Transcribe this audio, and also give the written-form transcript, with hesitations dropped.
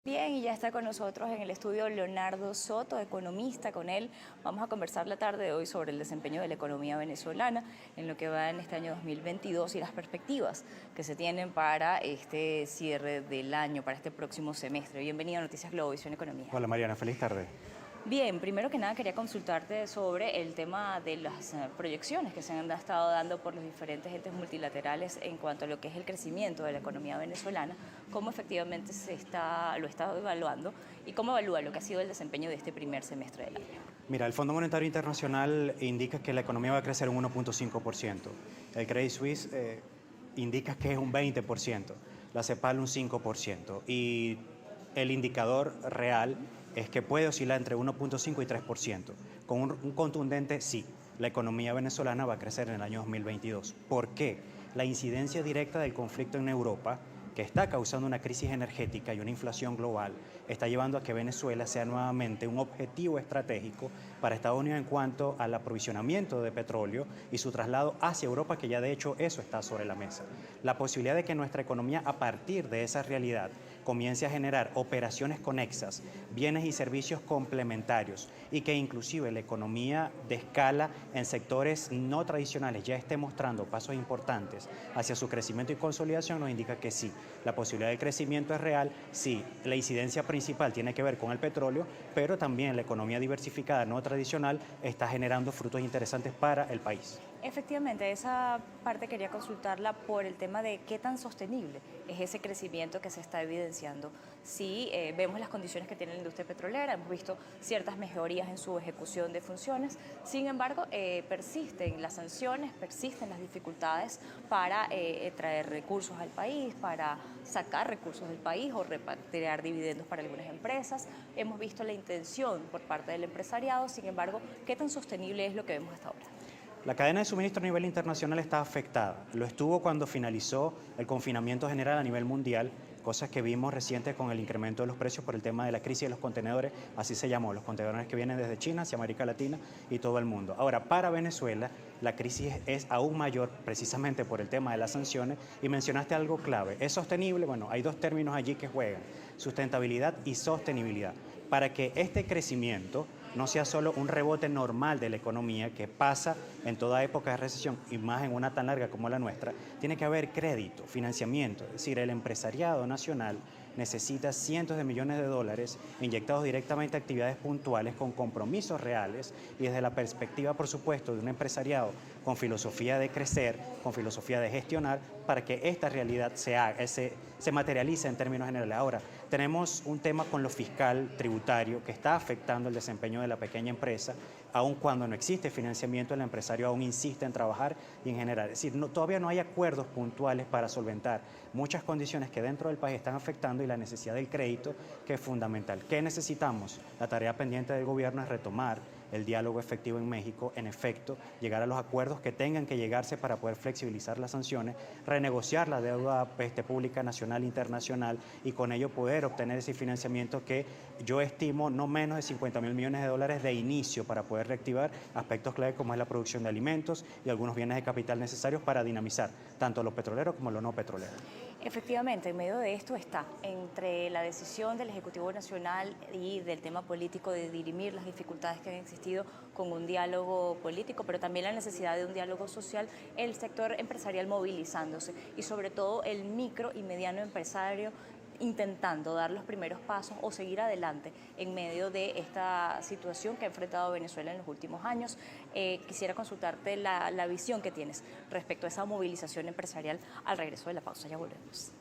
Bien, y ya está con nosotros en el estudio Leonardo Soto, economista. Con él vamos a conversar la tarde de hoy sobre el desempeño de la economía venezolana en lo que va en este año 2022 y las perspectivas que se tienen para este cierre del año, para este próximo semestre. Bienvenido a Noticias Globovisión Economía. Hola Mariana, feliz tarde. Bien, primero que nada quería consultarte sobre el tema de las proyecciones que se han estado dando por los diferentes entes multilaterales en cuanto a lo que es el crecimiento de la economía venezolana, cómo efectivamente lo está evaluando y cómo evalúa lo que ha sido el desempeño de este primer semestre del año. Mira, el Fondo Monetario Internacional indica que la economía va a crecer un 1.5%. El Credit Suisse indica que es un 20%, la CEPAL un 5%. Y el indicador real es que puede oscilar entre 1.5 y 3%, con un contundente sí. La economía venezolana va a crecer en el año 2022. ¿Por qué? La incidencia directa del conflicto en Europa, que está causando una crisis energética y una inflación global, está llevando a que Venezuela sea nuevamente un objetivo estratégico para Estados Unidos en cuanto al aprovisionamiento de petróleo y su traslado hacia Europa, que ya de hecho eso está sobre la mesa. La posibilidad de que nuestra economía, a partir de esa realidad, comience a generar operaciones conexas, bienes y servicios complementarios, y que inclusive la economía de escala en sectores no tradicionales ya esté mostrando pasos importantes hacia su crecimiento y consolidación, nos indica que sí, la posibilidad de crecimiento es real. Sí, la incidencia principal tiene que ver con el petróleo, pero también la economía diversificada no tradicional está generando frutos interesantes para el país. Efectivamente, esa parte quería consultarla por el tema de qué tan sostenible es ese crecimiento que se está evidenciando. Si vemos las condiciones que tiene la industria petrolera, hemos visto ciertas mejorías en su ejecución de funciones, sin embargo, persisten las sanciones, persisten las dificultades para traer recursos al país, para sacar recursos del país o repatriar dividendos para algunas empresas. Hemos visto la intención por parte del empresariado, sin embargo, ¿qué tan sostenible es lo que vemos hasta ahora? La cadena de suministro a nivel internacional está afectada. Lo estuvo cuando finalizó el confinamiento general a nivel mundial, cosas que vimos recientes con el incremento de los precios por el tema de la crisis de los contenedores, así se llamó, los contenedores que vienen desde China hacia América Latina y todo el mundo. Ahora, para Venezuela, la crisis es aún mayor precisamente por el tema de las sanciones, y mencionaste algo clave. ¿Es sostenible? Bueno, hay dos términos allí que juegan: sustentabilidad y sostenibilidad. Para que este crecimiento no sea solo un rebote normal de la economía que pasa en toda época de recesión, y más en una tan larga como la nuestra, tiene que haber crédito, financiamiento. Es decir, el empresariado nacional necesita cientos de millones de dólares inyectados directamente a actividades puntuales con compromisos reales, y desde la perspectiva, por supuesto, de un empresariado con filosofía de crecer, con filosofía de gestionar, para que esta realidad se materialice en términos generales. Ahora, tenemos un tema con lo fiscal, tributario, que está afectando el desempeño de la pequeña empresa. Aun cuando no existe financiamiento, el empresario aún insiste en trabajar y en generar. Es decir, todavía no hay acuerdos puntuales para solventar muchas condiciones que dentro del país están afectando, y la necesidad del crédito, que es fundamental. ¿Qué necesitamos? La tarea pendiente del gobierno es retomar el diálogo efectivo en México, en efecto, llegar a los acuerdos que tengan que llegarse para poder flexibilizar las sanciones, renegociar la deuda pública nacional e internacional, y con ello poder obtener ese financiamiento que yo estimo no menos de 50.000 millones de dólares de inicio, para poder reactivar aspectos clave como es la producción de alimentos y algunos bienes de capital necesarios para dinamizar tanto lo petrolero como lo no petrolero. Efectivamente, en medio de esto está, entre la decisión del Ejecutivo Nacional y del tema político de dirimir las dificultades que han existido con un diálogo político, pero también la necesidad de un diálogo social, el sector empresarial movilizándose, y sobre todo el micro y mediano empresario intentando dar los primeros pasos o seguir adelante en medio de esta situación que ha enfrentado Venezuela en los últimos años. Quisiera consultarte la visión que tienes respecto a esa movilización empresarial al regreso de la pausa. Ya volvemos.